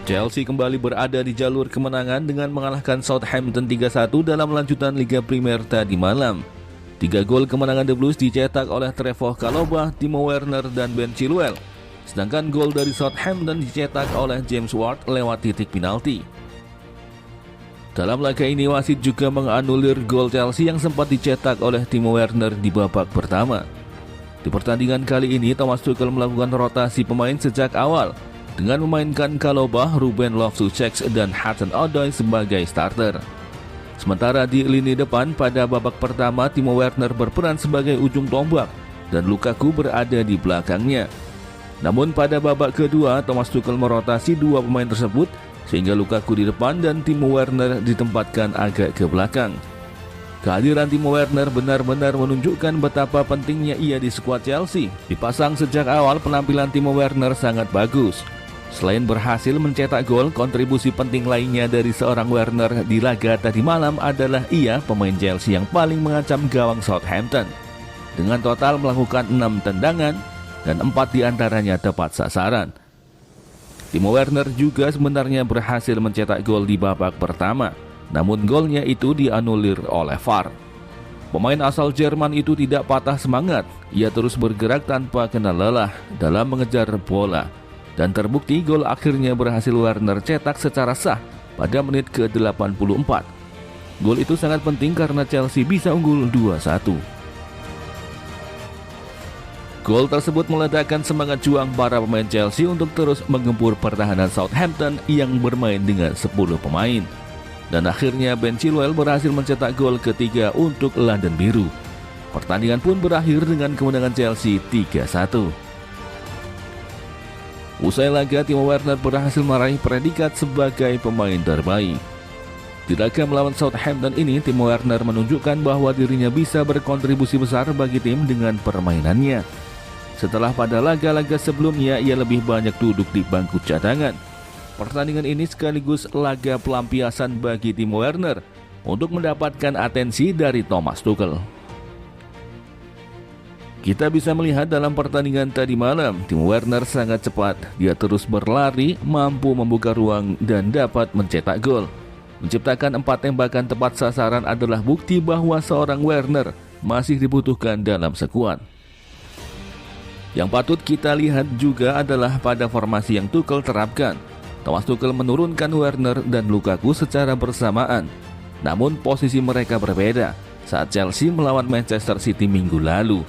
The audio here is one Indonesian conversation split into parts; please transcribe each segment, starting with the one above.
Chelsea kembali berada di jalur kemenangan dengan mengalahkan Southampton 3-1 dalam lanjutan Liga Primer tadi malam. 3 gol kemenangan The Blues dicetak oleh Trevoh Chalobah, Timo Werner, dan Ben Chilwell. Sedangkan gol dari Southampton dicetak oleh James Ward lewat titik penalti. Dalam laga ini wasit juga menganulir gol Chelsea yang sempat dicetak oleh Timo Werner di babak pertama. Di pertandingan kali ini Thomas Tuchel melakukan rotasi pemain sejak awal dengan memainkan Chalobah, Ruben Loftus-Cheek, dan Hudson-Odoi sebagai starter. Sementara di lini depan pada babak pertama Timo Werner berperan sebagai ujung tombak dan Lukaku berada di belakangnya. Namun pada babak kedua Thomas Tuchel merotasi dua pemain tersebut sehingga Lukaku di depan dan Timo Werner ditempatkan agak ke belakang. Kehadiran Timo Werner benar-benar menunjukkan betapa pentingnya ia di skuad Chelsea. Dipasang sejak awal, penampilan Timo Werner sangat bagus. Selain berhasil mencetak gol, kontribusi penting lainnya dari seorang Werner di laga tadi malam adalah ia pemain Chelsea yang paling mengancam gawang Southampton. Dengan total melakukan 6 tendangan dan 4 diantaranya tepat sasaran. Timo Werner juga sebenarnya berhasil mencetak gol di babak pertama, namun golnya itu dianulir oleh VAR. Pemain asal Jerman itu tidak patah semangat, ia terus bergerak tanpa kenal lelah dalam mengejar bola. Dan terbukti gol akhirnya berhasil Werner cetak secara sah pada menit ke-84. Gol itu sangat penting karena Chelsea bisa unggul 2-1. Gol tersebut meledakkan semangat juang para pemain Chelsea untuk terus menggempur pertahanan Southampton yang bermain dengan 10 pemain. Dan akhirnya Ben Chilwell berhasil mencetak gol ketiga untuk London Biru. Pertandingan pun berakhir dengan kemenangan Chelsea 3-1. Usai laga, Timo Werner berhasil meraih predikat sebagai pemain terbaik. Di laga melawan Southampton ini, Timo Werner menunjukkan bahwa dirinya bisa berkontribusi besar bagi tim dengan permainannya. Setelah pada laga-laga sebelumnya, ia lebih banyak duduk di bangku cadangan. Pertandingan ini sekaligus laga pelampiasan bagi Timo Werner untuk mendapatkan atensi dari Thomas Tuchel. Kita bisa melihat dalam pertandingan tadi malam, Timo Werner sangat cepat. Dia terus berlari, mampu membuka ruang dan dapat mencetak gol. Menciptakan 4 tembakan tepat sasaran adalah bukti bahwa seorang Werner masih dibutuhkan dalam skuad. Yang patut kita lihat juga adalah pada formasi yang Tuchel terapkan. Thomas Tuchel menurunkan Werner dan Lukaku secara bersamaan. Namun posisi mereka berbeda saat Chelsea melawan Manchester City minggu lalu.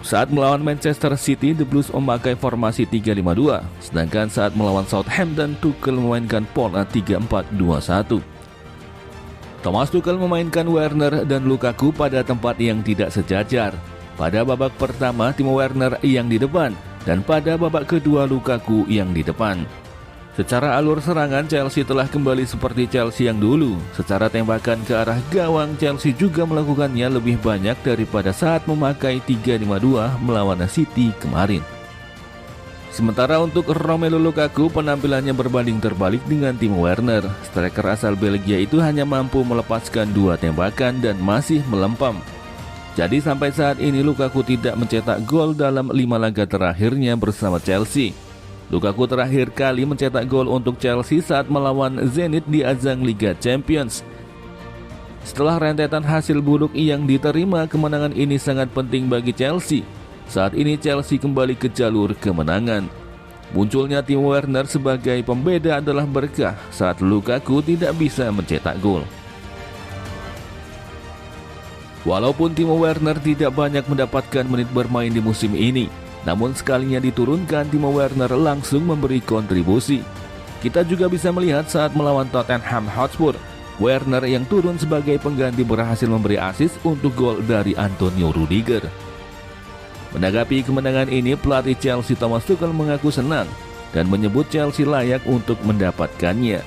Saat melawan Manchester City, The Blues memakai formasi 3-5-2, sedangkan saat melawan Southampton, Tuchel memainkan pola 3-4-2-1. Thomas Tuchel memainkan Werner dan Lukaku pada tempat yang tidak sejajar. Pada babak pertama, Timo Werner yang di depan, dan pada babak kedua, Lukaku yang di depan. Secara alur serangan, Chelsea telah kembali seperti Chelsea yang dulu. Secara tembakan ke arah gawang, Chelsea juga melakukannya lebih banyak daripada saat memakai 3-5-2 melawan City kemarin. Sementara untuk Romelu Lukaku, penampilannya berbanding terbalik dengan Timo Werner. Striker asal Belgia itu hanya mampu melepaskan 2 tembakan dan masih melempem. Jadi sampai saat ini Lukaku tidak mencetak gol dalam 5 laga terakhirnya bersama Chelsea. Lukaku terakhir kali mencetak gol untuk Chelsea saat melawan Zenit di ajang Liga Champions. Setelah rentetan hasil buruk yang diterima, kemenangan ini sangat penting bagi Chelsea. Saat ini Chelsea kembali ke jalur kemenangan. Munculnya Timo Werner sebagai pembeda adalah berkah saat Lukaku tidak bisa mencetak gol. Walaupun Timo Werner tidak banyak mendapatkan menit bermain di musim ini, namun sekalinya diturunkan, Timo Werner langsung memberi kontribusi. Kita juga bisa melihat saat melawan Tottenham Hotspur, Werner yang turun sebagai pengganti berhasil memberi assist untuk gol dari Antonio Rudiger. Menanggapi kemenangan ini, pelatih Chelsea Thomas Tuchel mengaku senang dan menyebut Chelsea layak untuk mendapatkannya.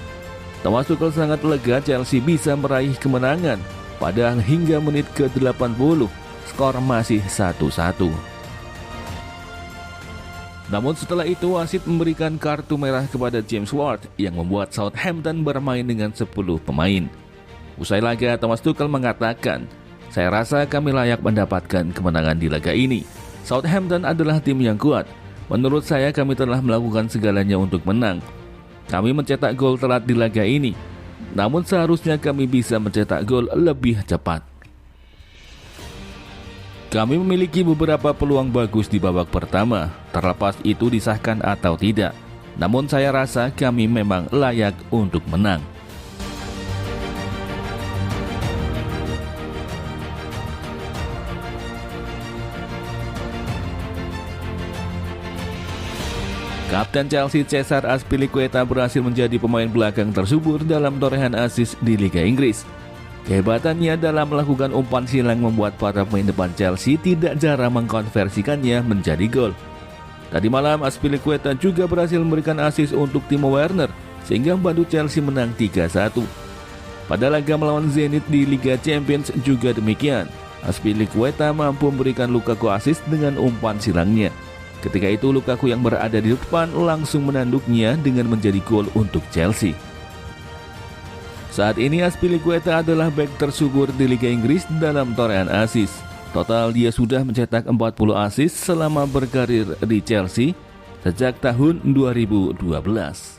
Thomas Tuchel sangat lega Chelsea bisa meraih kemenangan, padahal hingga menit ke-80 skor masih 1-1. Namun setelah itu wasit memberikan kartu merah kepada James Ward yang membuat Southampton bermain dengan 10 pemain. Usai laga, Thomas Tuchel mengatakan, "Saya rasa kami layak mendapatkan kemenangan di laga ini. Southampton adalah tim yang kuat. Menurut saya kami telah melakukan segalanya untuk menang. Kami mencetak gol telat di laga ini, namun seharusnya kami bisa mencetak gol lebih cepat. Kami memiliki beberapa peluang bagus di babak pertama, terlepas itu disahkan atau tidak. Namun saya rasa kami memang layak untuk menang. Kapten Chelsea Cesar Azpilicueta berhasil menjadi pemain belakang tersubur dalam torehan assist di Liga Inggris. Kehebatannya dalam melakukan umpan silang membuat para pemain depan Chelsea tidak jarang mengkonversikannya menjadi gol. Tadi malam Azpilicueta juga berhasil memberikan assist untuk Timo Werner sehingga membantu Chelsea menang 3-1. Pada laga melawan Zenit di Liga Champions juga demikian. Azpilicueta mampu memberikan Lukaku assist dengan umpan silangnya. Ketika itu Lukaku yang berada di depan langsung menanduknya dengan menjadi gol untuk Chelsea. Saat ini Azpilicueta adalah bek tersubur di Liga Inggris dalam torehan assist. Total dia sudah mencetak 40 assist selama berkarir di Chelsea sejak tahun 2012.